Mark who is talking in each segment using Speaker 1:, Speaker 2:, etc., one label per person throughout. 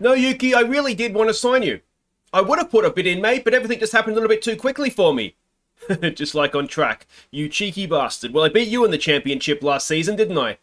Speaker 1: No, Yuki, I really did want to sign you. I would have put a bid in, mate, but everything just happened a little bit too quickly for me. Just like on track. You cheeky bastard. Well, I beat you in the championship last season, didn't I?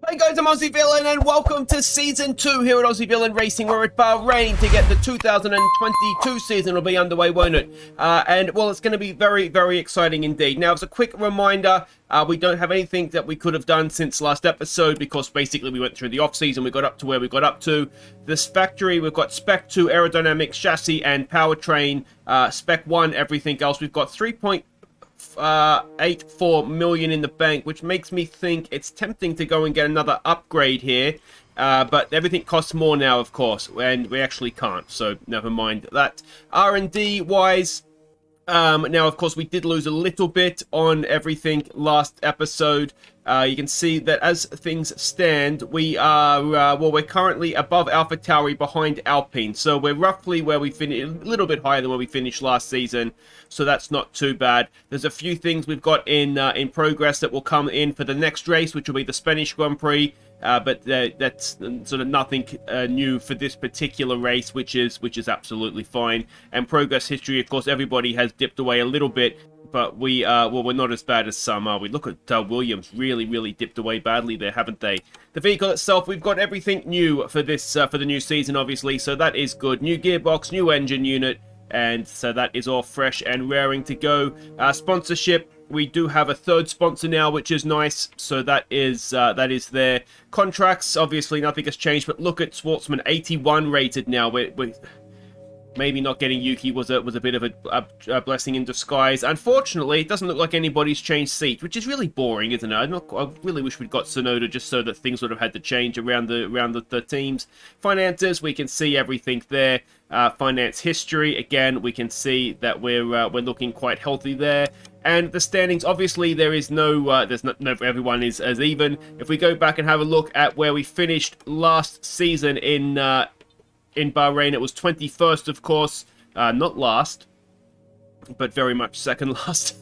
Speaker 1: Hey guys, I'm Aussie Villain and welcome to Season 2 here at Aussie Villain Racing. We're at Bahrain to get the 2022 season will be underway, won't it? And, well, it's going to be very, very exciting indeed. Now, as a quick reminder, we don't have anything that we could have done since last episode because basically we went through the off-season, we got up to where we got up to. This factory, we've got Spec 2 aerodynamics, chassis and powertrain, Spec 1, everything else. We've got 3.84 million in the bank, which makes me think it's tempting to go and get another upgrade here, but everything costs more now, of course, and we actually can't, so never mind that. R&D wise, now of course we did lose a little bit on everything last episode. You can see that as things stand, we are, well, we're currently above AlphaTauri, behind Alpine. So we're roughly where we finished, a little bit higher than where we finished last season. So that's not too bad. There's a few things we've got in progress that will come in for the next race, which will be the Spanish Grand Prix. But that's sort of nothing new for this particular race, which is absolutely fine. And progress history, of course, everybody has dipped away a little bit. But we, well, we're not as bad as some, are we? Look at Williams, really dipped away badly there, haven't they? The vehicle itself, we've got everything new for this, for the new season, obviously, so that is good. New gearbox, new engine unit, and so that is all fresh and raring to go. Sponsorship, we do have a third sponsor now, which is nice, so that is there. Contracts, obviously, nothing has changed, but look at Schwartzman, 81 rated now. We're maybe not getting Yuki was a bit of a blessing in disguise. Unfortunately, it doesn't look like anybody's changed seat, which is really boring, isn't it? I really wish we'd got Tsunoda just so that things would have had to change around the teams. Finances, we can see everything there. Finance history, again, we can see that we're looking quite healthy there. And the standings, obviously, there is no everyone is as even. If we go back and have a look at where we finished last season in Bahrain, it was 21st, of course, not last, but very much second last.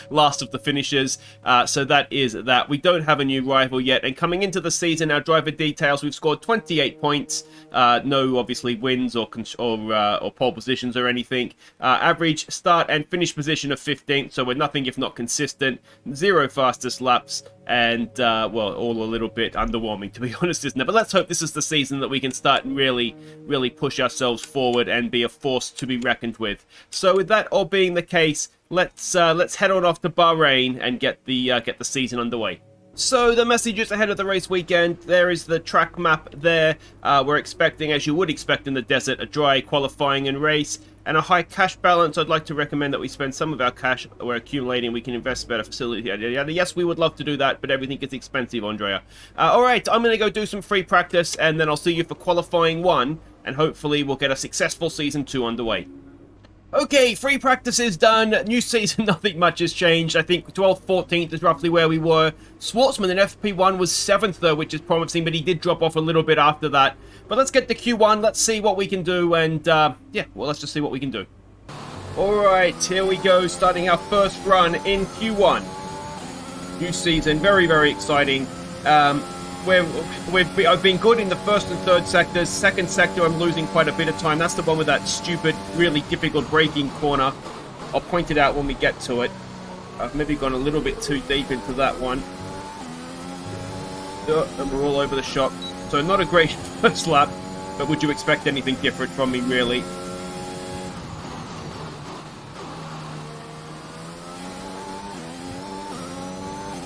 Speaker 1: Last of the finishers, so that is that. We don't have a new rival yet, and coming into the season, our driver details, we've scored 28 points, no obviously wins or pole positions or anything. Average start and finish position of 15th, so we're nothing if not consistent. 0 fastest laps, and well, all a little bit underwhelming, to be honest, isn't it? But let's hope this is the season that we can start and really push ourselves forward and be a force to be reckoned with. So with that all being the case, let's head on off to Bahrain and get the season underway. So the messages ahead of the race weekend, there is the track map there. We're expecting, as you would expect in the desert, a dry qualifying and race and a high cash balance. I'd like to recommend that we spend some of our cash we're accumulating. We can invest better facility. Yes, we would love to do that, but everything is expensive, Andrea. All right, I'm going to go do some free practice, and then I'll see you for qualifying 1, and hopefully we'll get a successful season 2 underway. Okay, free practice is done. New season, nothing much has changed. I think 12th, 14th is roughly where we were. Schwartzman in FP1 was 7th, though, which is promising, but he did drop off a little bit after that. But let's get to Q1. Let's see what we can do, and, yeah, well, let's just see what we can do. Alright, here we go, starting our first run in Q1. New season, very, very exciting. I've been good in the first and third sectors. Second sector, I'm losing quite a bit of time. That's the one with that stupid, really difficult braking corner. I'll point it out when we get to it. I've maybe gone a little bit too deep into that one. And we're all over the shop. So not a great first lap, but would you expect anything different from me, really?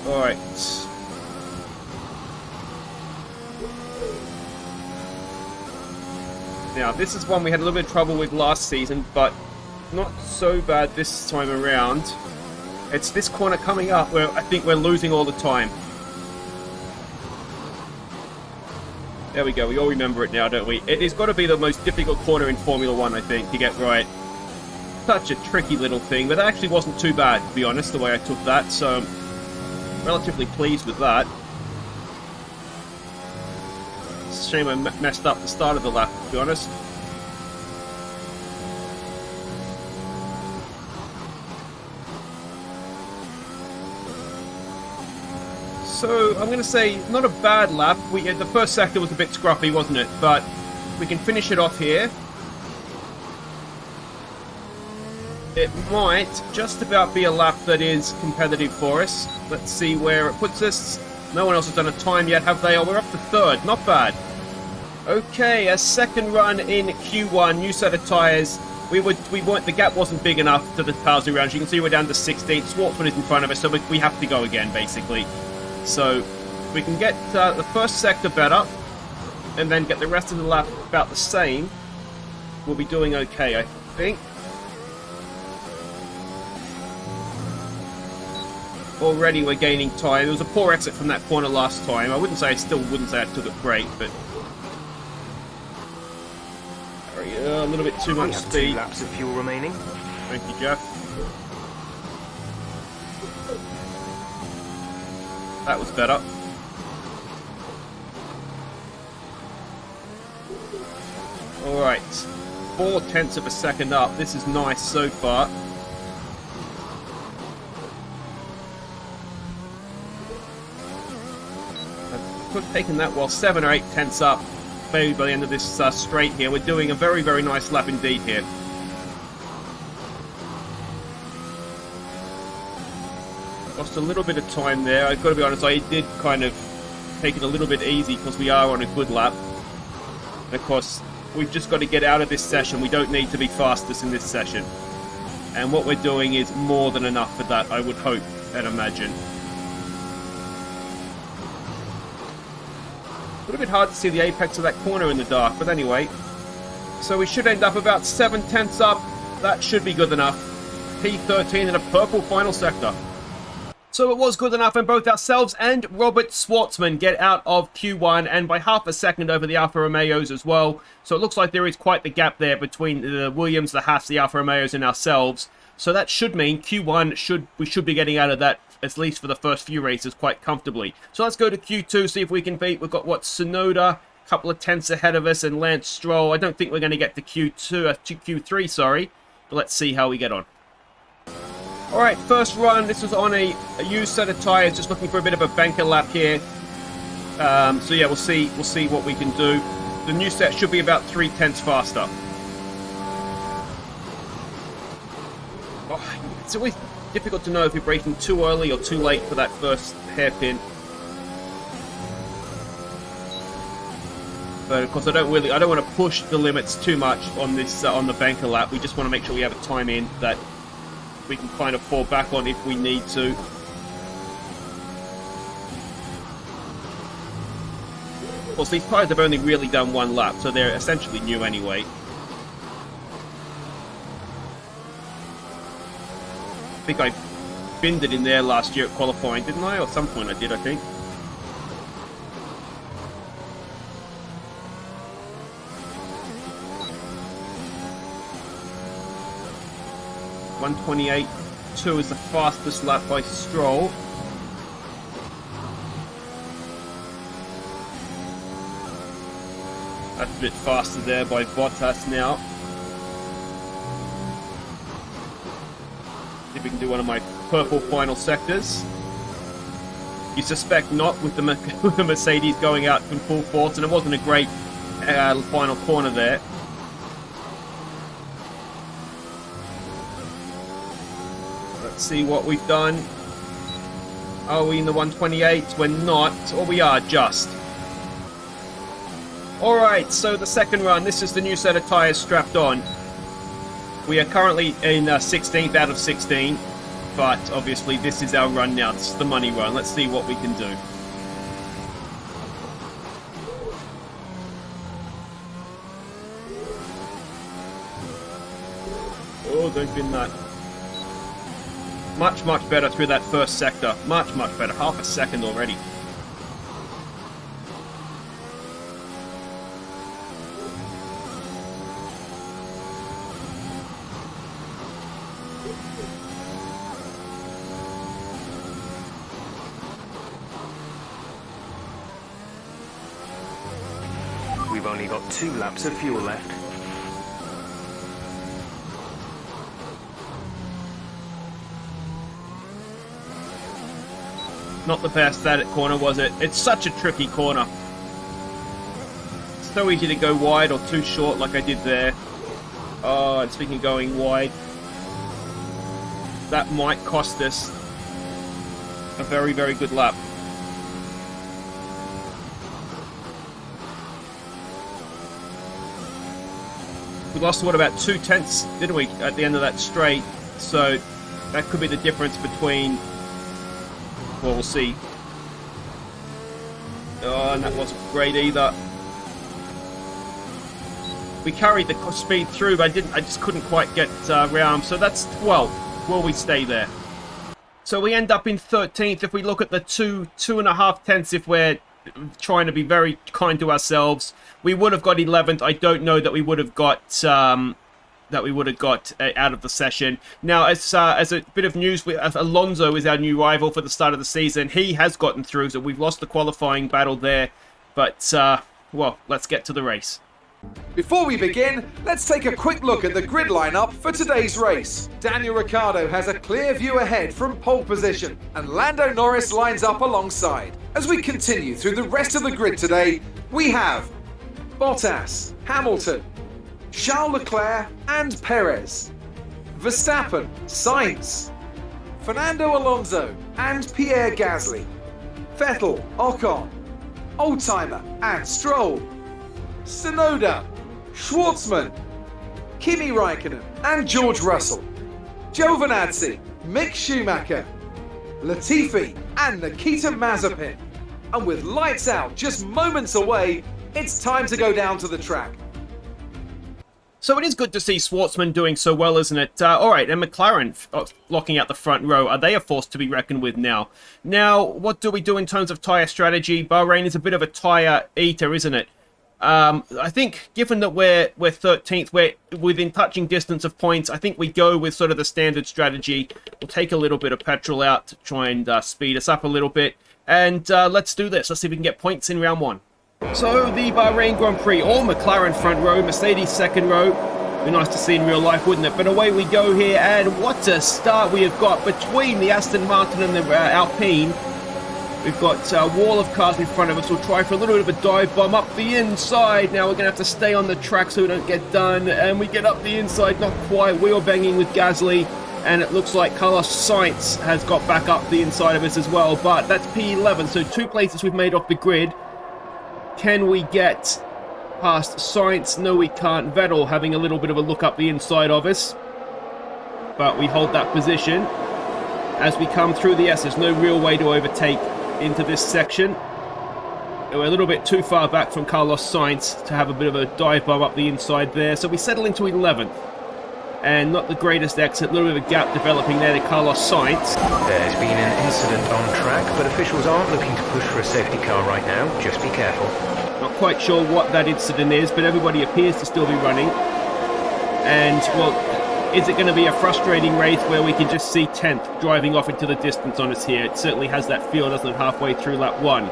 Speaker 1: Alright. Now, this is one we had a little bit of trouble with last season, but not so bad this time around. It's this corner coming up where I think we're losing all the time. There we go, we all remember it now, don't we? It has got to be the most difficult corner in Formula 1, I think, to get right. Such a tricky little thing, but that actually wasn't too bad, to be honest, the way I took that, so I'm relatively pleased with that. It's a shame I messed up the start of the lap, to be honest. So I'm going to say not a bad lap. The first sector was a bit scruffy, wasn't it? But we can finish it off here. It might just about be a lap that is competitive for us. Let's see where it puts us. No one else has done a time yet, have they? Oh, we're up to third. Not bad. Okay, a second run in Q1. New set of tyres. The gap wasn't big enough to the cars around. You can see we're down to 16th. Schwartzman is in front of us, so we have to go again, basically. So we can get the first sector better, and then get the rest of the lap about the same. We'll be doing okay, I think. Already we're gaining time. There was a poor exit from that corner last time. I wouldn't say I took it great, but a little bit too much speed.
Speaker 2: 2 laps of fuel remaining.
Speaker 1: Thank you, Jeff. That was better. Alright. 0.4 of a second up. This is nice so far. Could have taken that well, 7 or 8 tenths up maybe by the end of this straight here. We're doing a very, very nice lap indeed here. Lost a little bit of time there. I've got to be honest, I did kind of take it a little bit easy because we are on a good lap. And of course, we've just got to get out of this session. We don't need to be fastest in this session. And what we're doing is more than enough for that, I would hope and imagine. A little bit hard to see the apex of that corner in the dark, but anyway. So we should end up about 7 tenths up. That should be good enough. P13 in a purple final sector. So it was good enough, and both ourselves and Robert Schwartzman get out of Q1, and by half a second over the Alfa Romeos as well. So it looks like there is quite the gap there between the Williams, the Haas, the Alfa Romeos, and ourselves. So that should mean Q1 we should be getting out of that, at least for the first few races, quite comfortably. So let's go to Q2, see if we can beat. We've got, Tsunoda, a couple of tenths ahead of us, and Lance Stroll. I don't think we're going to get to Q3, sorry. But let's see how we get on. Alright, first run. This was on a used set of tyres, just looking for a bit of a banker lap here. So yeah, we'll see what we can do. The new set should be about 3 tenths faster. Oh, it's always difficult to know if you're braking too early or too late for that first hairpin. But of course, I don't want to push the limits too much on this on the banker lap. We just want to make sure we have a time in that we can kind of fall back on if we need to. Of course, these tyres have only really done 1 lap, so they're essentially new anyway. I think I binned it in there last year at qualifying, didn't I? Or at some point I did, I think. .128.2 is the fastest lap by Stroll. That's a bit faster there by Bottas now. See if we can do one of my purple final sectors. You suspect not with the Mercedes going out in full force, and it wasn't a great final corner there. Let's see what we've done. Are we in the 128? We're not, or we are just. Alright, so the second run, this is the new set of tyres strapped on. We are currently in 16th out of 16, but obviously this is our run now. This is the money run. Let's see what we can do. Oh, don't bin that. Much, much better through that first sector. Much, much better. Half a second already.
Speaker 2: We've only got 2 laps of fuel left.
Speaker 1: Not the best at it corner, was it? It's such a tricky corner. It's so easy to go wide or too short like I did there. Oh, and speaking of going wide, that might cost us a very, very good lap. We lost, what, about 0.2, didn't we, at the end of that straight? So that could be the difference between... Well, we'll see. Oh, and that wasn't great either. We carried the speed through, but I just couldn't quite get round. So that's 12. Will we stay there? So we end up in 13th. If we look at the 2.5 tenths, if we're trying to be very kind to ourselves, we would have got 11th. I don't know that we would have got out of the session. Now, as a bit of news, Alonso is our new rival for the start of the season. He has gotten through, so we've lost the qualifying battle there. But, well, let's get to the race.
Speaker 3: Before we begin, let's take a quick look at the grid lineup for today's race. Daniel Ricciardo has a clear view ahead from pole position, and Lando Norris lines up alongside. As we continue through the rest of the grid today, we have Bottas, Hamilton, Charles Leclerc and Perez, Verstappen, Sainz, Fernando Alonso and Pierre Gasly, Vettel, Ocon, Oldtimer and Stroll, Tsunoda, Schwartzman, Kimi Raikkonen and George Russell, Giovinazzi, Mick Schumacher, Latifi and Nikita Mazepin. And with lights out just moments away, it's time to go down to the track.
Speaker 1: So it is good to see Schwartzman doing so well, isn't it? Alright, and McLaren locking out the front row. Are they a force to be reckoned with now? Now, what do we do in terms of tyre strategy? Bahrain is a bit of a tyre eater, isn't it? I think, given that we're 13th, we're within touching distance of points, I think we go with sort of the standard strategy. We'll take a little bit of petrol out to try and speed us up a little bit. And let's do this. Let's see if we can get points in round 1. So, the Bahrain Grand Prix, all McLaren front row, Mercedes second row. Be nice to see in real life, wouldn't it? But away we go here, and what a start we have got between the Aston Martin and the Alpine. We've got a wall of cars in front of us. We'll try for a little bit of a dive bomb up the inside. Now we're going to have to stay on the track so we don't get done. And we get up the inside, not quite. Wheel banging with Gasly. And it looks like Carlos Sainz has got back up the inside of us as well. But that's P11, so 2 places we've made off the grid. Can we get past Sainz? No, we can't. Vettel having a little bit of a look up the inside of us. But we hold that position. As we come through the S, there's no real way to overtake into this section. We're a little bit too far back from Carlos Sainz to have a bit of a dive bomb up the inside there. So we settle into 11th. And not the greatest exit. A little bit of a gap developing there to Carlos Sainz.
Speaker 2: There's been an incident on track, but officials aren't looking to push for a safety car right now. Just be careful.
Speaker 1: Not quite sure what that incident is, but everybody appears to still be running. And, well, is it going to be a frustrating race where we can just see 10th driving off into the distance on us here? It certainly has that feel, doesn't it, halfway through lap 1.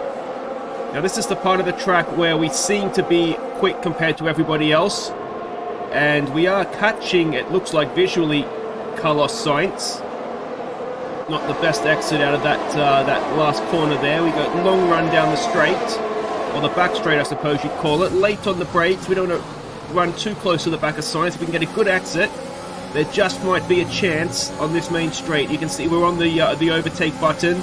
Speaker 1: Now, this is the part of the track where we seem to be quick compared to everybody else. And we are catching, it looks like visually, Carlos Sainz. Not the best exit out of that last corner there. We got long run down the straight, or the back straight I suppose you'd call it. Late on the brakes, we don't want to run too close to the back of Sainz. If we can get a good exit, there just might be a chance on this main straight. You can see we're on the overtake button,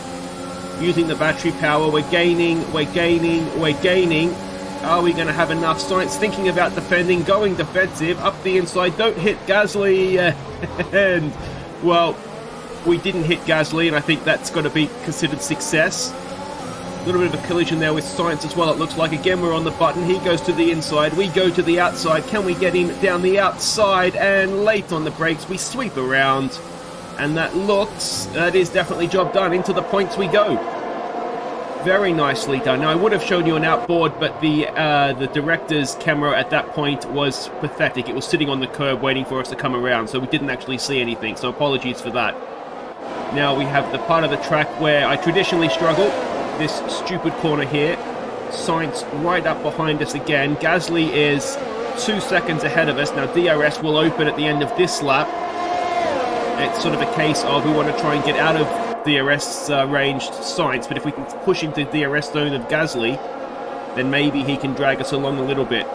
Speaker 1: using the battery power. We're gaining, we're gaining, we're gaining. Are we going to have enough? Sainz thinking about defending, going defensive, up the inside, don't hit Gasly, and, well, we didn't hit Gasly, and I think that's got to be considered success. A little bit of a collision there with Sainz as well, it looks like. Again, we're on the button, he goes to the inside, we go to the outside. Can we get him down the outside? And late on the brakes, we sweep around, and that is definitely job done. Into the points we go. Very nicely done. Now, I would have shown you an outboard, but the director's camera at that point was pathetic. It was sitting on the curb waiting for us to come around, so we didn't actually see anything, so apologies for that. Now we have the part of the track where I traditionally struggle, this stupid corner here. Sainz right up behind us again. Gasly is 2 seconds ahead of us. Now DRS will open at the end of this lap. It's sort of a case of we want to try and get out of DRS ranged Sainz, but if we can push into the DRS zone of Gasly, then maybe he can drag us along a little bit.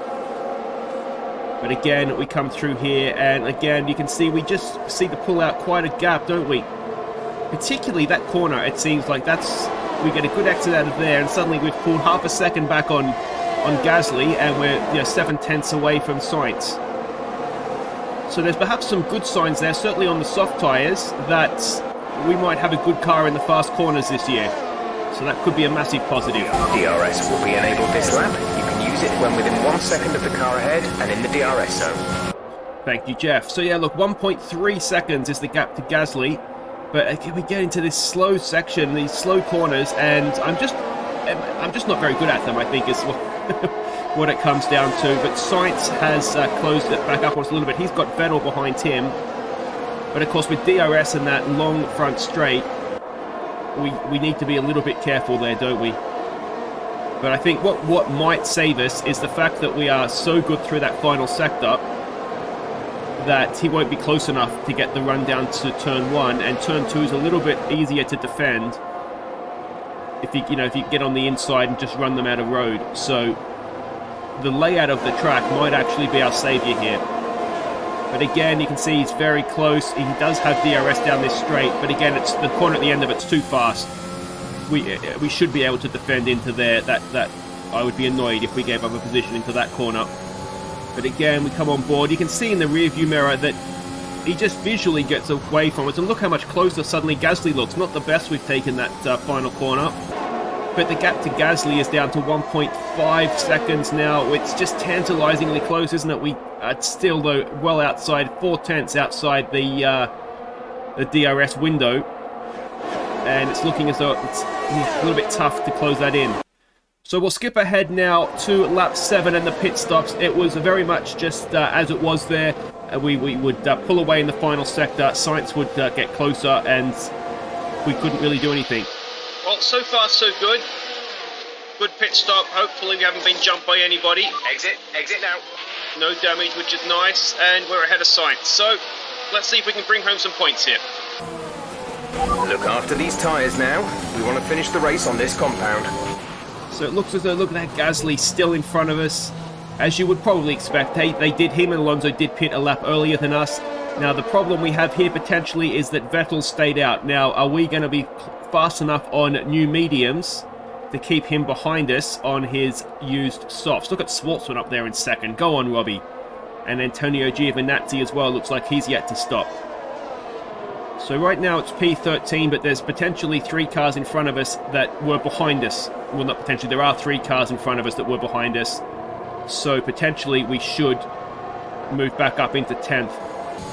Speaker 1: But again, we come through here, and again, you can see we just see to pull out quite a gap, don't we? Particularly that corner, it seems like we get a good exit out of there, and suddenly we've pulled half a second back on Gasly, and we're 7/10 away from Sainz. So there's perhaps some good signs there, certainly on the soft tyres, that we might have a good car in the fast corners this year. So that could be a massive positive.
Speaker 2: DRS will be enabled this lap. You can use it when within 1 second of the car ahead and in the DRS zone.
Speaker 1: Thank you, Jeff. So yeah, look, 1.3 seconds is the gap to Gasly. But we get into this slow section, these slow corners, and I'm just not very good at them, I think, is what it comes down to. But Sainz has closed it back up on us a little bit. He's got Vettel behind him. But of course, with DRS and that long front straight, we need to be a little bit careful there, don't we? But I think what might save us is the fact that we are so good through that final sector that he won't be close enough to get the run down to turn 1, and turn 2 is a little bit easier to defend if you get on the inside and just run them out of road. So the layout of the track might actually be our saviour here. But again, you can see he's very close. He does have DRS down this straight, but again, it's the corner at the end of it's too fast. We should be able to defend into there. That I would be annoyed if we gave up a position into that corner. But again, we come on board. You can see in the rear view mirror that he just visually gets away from us. And look how much closer suddenly Gasly looks. Not the best we've taken that final corner. But the gap to Gasly is down to 1.5 seconds now. It's just tantalizingly close, isn't it? We are still, though, well outside, 4/10 outside the DRS window. And it's looking as though it's a little bit tough to close that in. So we'll skip ahead now to lap 7 and the pit stops. It was very much just as it was there. We would pull away in the final sector. Sainz would get closer, and we couldn't really do anything. Well, so far so good. Good pit stop. Hopefully we haven't been jumped by anybody.
Speaker 2: Exit now.
Speaker 1: No damage, which is nice, and we're ahead of Sainz. So let's see if we can bring home some points here.
Speaker 2: Look after these tyres now. We want to finish the race on this compound.
Speaker 1: So it looks as though, look at that, Gasly still in front of us. As you would probably expect, him and Alonso did pit a lap earlier than us. Now the problem we have here potentially is that Vettel stayed out. Now, are we going to be fast enough on new mediums to keep him behind us on his used softs? Look at Schwartzman up there in second. Go on, Robbie. And Antonio Giovinazzi as well. Looks like he's yet to stop. So right now it's P13, but there's potentially 3 cars in front of us that were behind us. Well, not potentially, there are 3 cars in front of us that were behind us. So potentially we should move back up into 10th,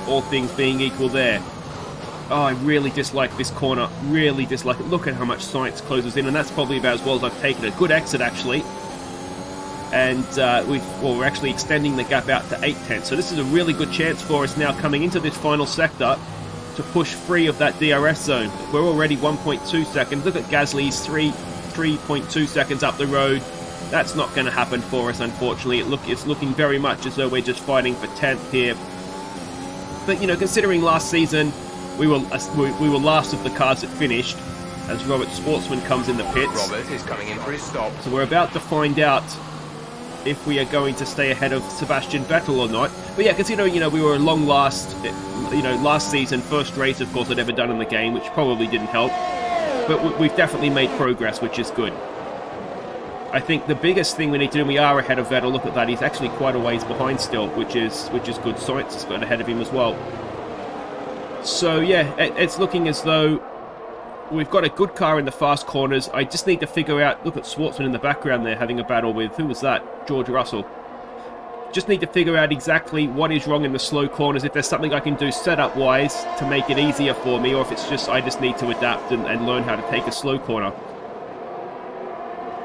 Speaker 1: all things being equal there. Oh, I really dislike this corner. Really dislike it. Look at how much Sainz closes in, and that's probably about as well as I've taken it. Good exit, actually. And we're actually extending the gap out to 8/10. So this is a really good chance for us now coming into this final sector to push free of that DRS zone. We're already 1.2 seconds. Look at Gasly's 3.2 seconds up the road. That's not going to happen for us, unfortunately. It's looking very much as though we're just fighting for 10th here. But, considering last season we were last of the cars that finished, as Robert Schwartzman comes in the pits.
Speaker 2: Robert is coming in for his stop.
Speaker 1: So we're about to find out if we are going to stay ahead of Sebastian Vettel or not. But yeah, considering, we were a long last season, first race, of course, I'd ever done in the game, which probably didn't help. But we've definitely made progress, which is good. I think the biggest thing we need to do, we are ahead of Vettel. Look at that, he's actually quite a ways behind still, which is good. Sainz has got ahead of him as well. So yeah, it's looking as though we've got a good car in the fast corners. I just need to figure out, look at Schwartzman in the background there having a battle with, who was that? George Russell. Just need to figure out exactly what is wrong in the slow corners, if there's something I can do setup-wise to make it easier for me, or if it's just I just need to adapt and learn how to take a slow corner.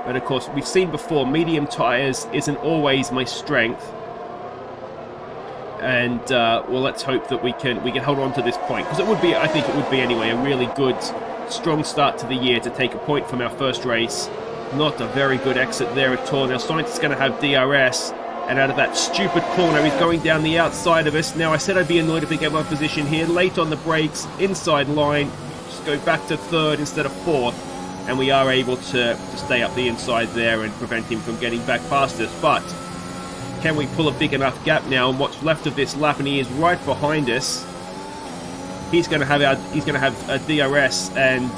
Speaker 1: But of course, we've seen before, medium tyres isn't always my strength. And well, let's hope that we can hold on to this point, because I think it would be anyway, a really good, strong start to the year to take a point from our first race. Not a very good exit there at all. Now Sainz is going to have DRS, and out of that stupid corner, he's going down the outside of us. Now I said I'd be annoyed if we gave up position here. Late on the brakes, inside line. us go back to third instead of fourth, and we are able to stay up the inside there and prevent him from getting back past us. But can we pull a big enough gap now on what's left of this lap? And he is right behind us. He's going to have a DRS, and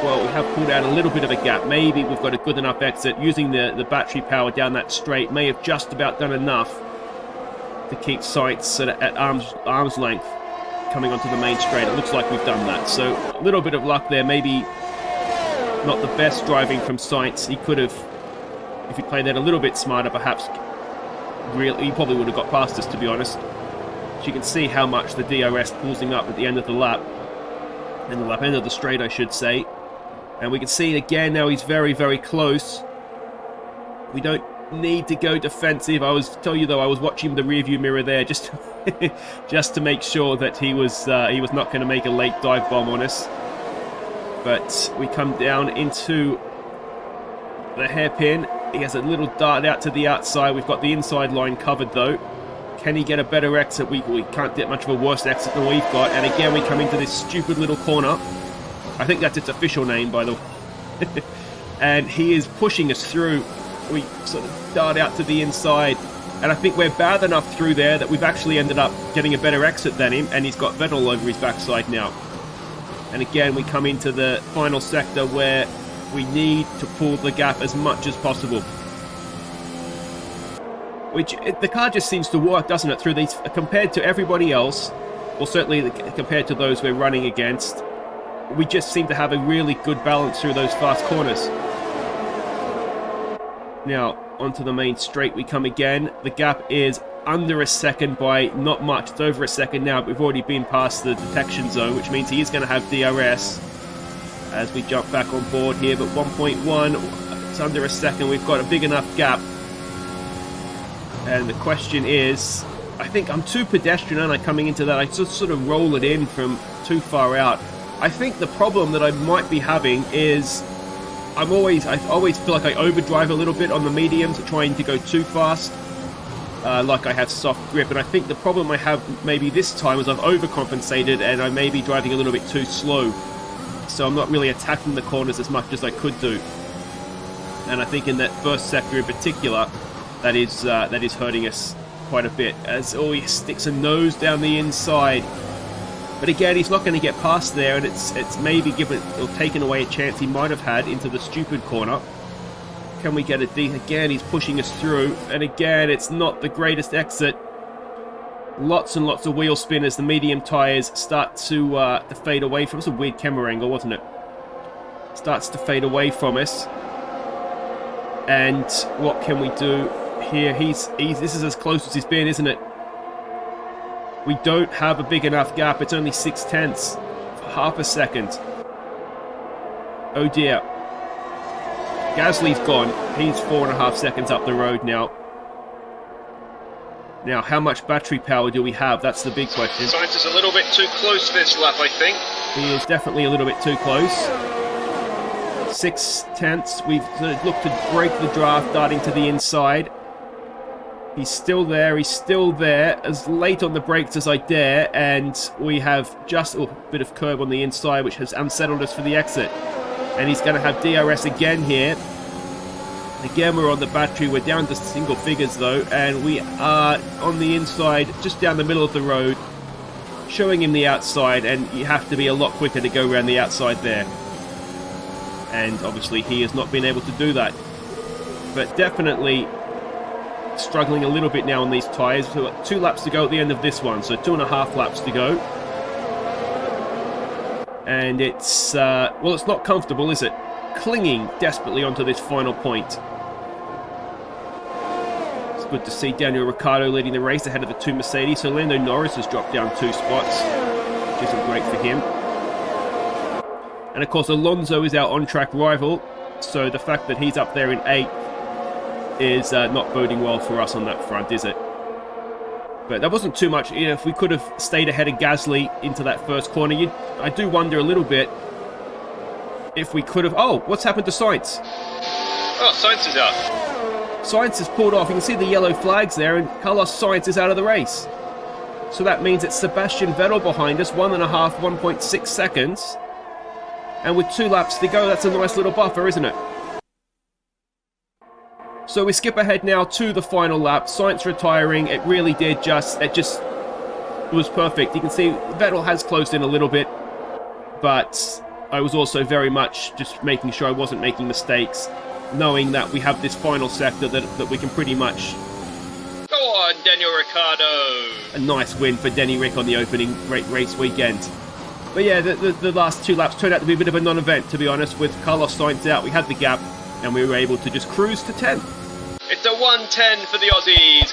Speaker 1: well, we have pulled out a little bit of a gap. Maybe we've got a good enough exit. Using the battery power down that straight may have just about done enough to keep sights at arm's length coming onto the main straight. It looks like we've done that. So a little bit of luck there. Maybe not the best driving from sights. He could have, if he played that a little bit smarter, perhaps he probably would have got past us, to be honest. So you can see how much the DRS pulls him up at the end of the lap. End of the straight, I should say. And we can see again now he's very, very close. We don't need to go defensive. I was watching the rearview mirror there just just to make sure that he was not going to make a late dive bomb on us. But we come down into the hairpin. He has a little dart out to the outside. We've got the inside line covered though. Can he get a better exit? We can't get much of a worse exit than we've got. And again, we come into this stupid little corner. I think that's its official name, by the way. And he is pushing us through. We sort of dart out to the inside. And I think we're bad enough through there that we've actually ended up getting a better exit than him. And he's got Vettel over his backside now. And again, we come into the final sector where we need to pull the gap as much as possible. The car just seems to work, doesn't it, through these, compared to everybody else, or certainly compared to those we're running against. We just seem to have a really good balance through those fast corners. Now, onto the main straight we come again. The gap is under a second by not much. It's over a second now, but we've already been past the detection zone, which means he is going to have DRS as we jump back on board here. But 1.1, it's under a second. We've got a big enough gap. And the question is, I think I'm too pedestrian, aren't I, coming into that? I just sort of roll it in from too far out. I think the problem that I might be having is I always feel like I overdrive a little bit on the mediums, trying to go too fast, like I have soft grip. And I think the problem I have maybe this time is I've overcompensated and I may be driving a little bit too slow. So I'm not really attacking the corners as much as I could do. And I think in that first sector in particular, that is hurting us quite a bit, as he sticks a nose down the inside. But again, he's not going to get past there, and it's maybe given or taken away a chance he might have had into the stupid corner. Can we get a D? Again, he's pushing us through, and again, it's not the greatest exit. Lots and lots of wheel spin as the medium tyres start to fade away from us. It was a weird camera angle, wasn't it? Starts to fade away from us. And what can we do here? This is as close as he's been, isn't it? We don't have a big enough gap. It's only 0.6 for half a second. Oh dear. Gasly's gone. He's 4.5 seconds up the road now. Now, how much battery power do we have? That's the big question.
Speaker 4: Sainz is a little bit too close this lap, I think.
Speaker 1: He is definitely a little bit too close. 0.6. We've looked to break the draft, darting to the inside. He's still there. He's still there. As late on the brakes as I dare, and we have just a bit of curb on the inside, which has unsettled us for the exit. And he's going to have DRS again here. Again, we're on the battery. We're down to single figures though, and we are on the inside, just down the middle of the road, showing him the outside, and you have to be a lot quicker to go around the outside there. And obviously he has not been able to do that. But definitely struggling a little bit now on these tyres. We've got 2 laps to go at the end of this one, so 2.5 laps to go. And it's, well, it's not comfortable, is it? Clinging desperately onto this final point. It's good to see Daniel Ricciardo leading the race ahead of the 2 Mercedes. So Lando Norris has dropped down 2 spots, which isn't great for him. And of course, Alonso is our on-track rival, so the fact that he's up there in 8th is not boding well for us on that front, is it? But that wasn't too much. You know, if we could have stayed ahead of Gasly into that first corner, I do wonder a little bit if we could have... Oh, what's happened to Sainz?
Speaker 4: Oh, Sainz is out.
Speaker 1: Sainz has pulled off. You can see the yellow flags there, and Carlos Sainz is out of the race. So that means it's Sebastian Vettel behind us, 1.6 seconds. And with 2 laps to go, that's a nice little buffer, isn't it? So we skip ahead now to the final lap. Sainz retiring. It really did it was perfect. You can see Vettel has closed in a little bit, but I was also very much just making sure I wasn't making mistakes, knowing that we have this final sector that we can pretty much...
Speaker 4: Go on, Daniel Ricciardo!
Speaker 1: A nice win for Denny Rick on the opening race weekend. But yeah, the last 2 laps turned out to be a bit of a non-event, to be honest. With Carlos Sainz out, we had the gap, and we were able to just cruise to 10th.
Speaker 4: It's a 110 for the Aussies!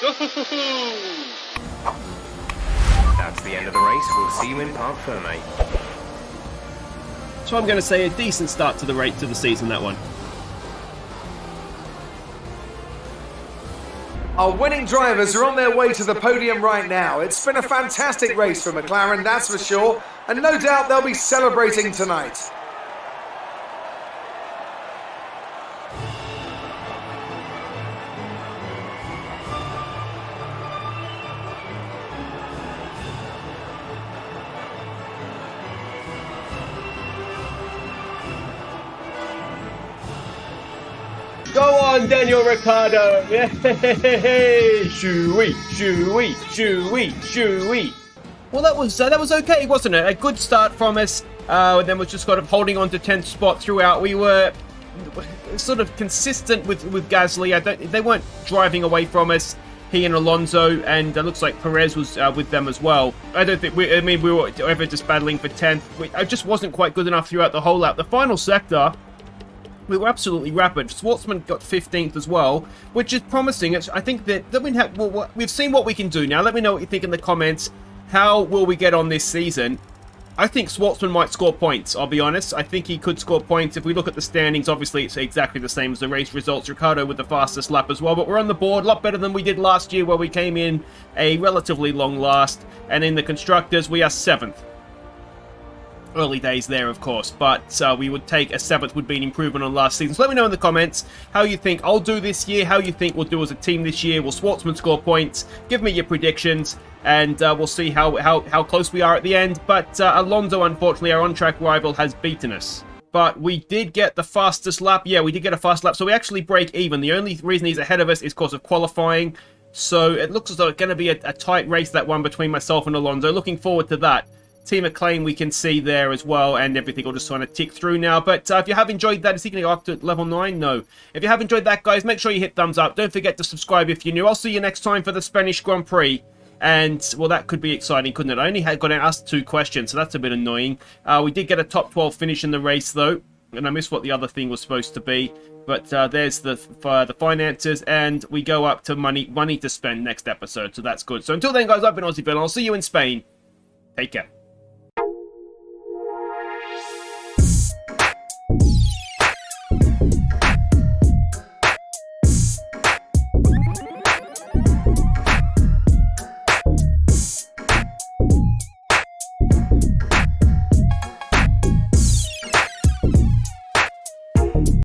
Speaker 2: That's the end of the race. We'll see you in Parc Ferme.
Speaker 1: So I'm going to say a decent start to the season, that one.
Speaker 3: Our winning drivers are on their way to the podium right now. It's been a fantastic race for McLaren, that's for sure, and no doubt they'll be celebrating tonight.
Speaker 1: Go on, Daniel Ricciardo! Yay! Shoo-wee, shoo-wee, shoo-wee, shoo-wee. Well, that was okay, wasn't it? A good start from us. Then we're just kind of holding on to 10th spot throughout. We were sort of consistent with Gasly. They weren't driving away from us. He and Alonso, and it looks like Perez was with them as well. I don't think we were ever just battling for 10th. I just wasn't quite good enough throughout the whole lap. The final sector, we were absolutely rapid. Schwartzman got 15th as well, which is promising. I think that we've seen what we can do now. Let me know what you think in the comments. How will we get on this season? I think Schwartzman might score points, I'll be honest. I think he could score points. If we look at the standings, obviously it's exactly the same as the race results. Ricciardo with the fastest lap as well, but we're on the board. A lot better than we did last year, where we came in a relatively long last. And in the Constructors, we are 7th. Early days there, of course, but we would take a 7th would be an improvement on last season. So let me know in the comments how you think I'll do this year, how you think we'll do as a team this year. Will Schwartzman score points? Give me your predictions, and we'll see how close we are at the end. But Alonso, unfortunately, our on-track rival, has beaten us. But we did get the fastest lap. Yeah, we did get a fast lap, so we actually break even. The only reason he's ahead of us is because of qualifying. So it looks as though it's going to be a tight race, that one between myself and Alonso. Looking forward to that. Team Acclaim we can see there as well, and everything will just kind of tick through now. But if you have enjoyed that, is he going to go up to level 9? No. If you have enjoyed that, guys, make sure you hit thumbs up. Don't forget to subscribe if you're new. I'll see you next time for the Spanish Grand Prix. And, well, that could be exciting, couldn't it? I only got asked 2 questions, so that's a bit annoying. We did get a top 12 finish in the race, though. And I missed what the other thing was supposed to be. But there's the finances, and we go up to money to spend next episode, so that's good. So until then, guys, I've been Aussie Villain. I'll see you in Spain. Take care.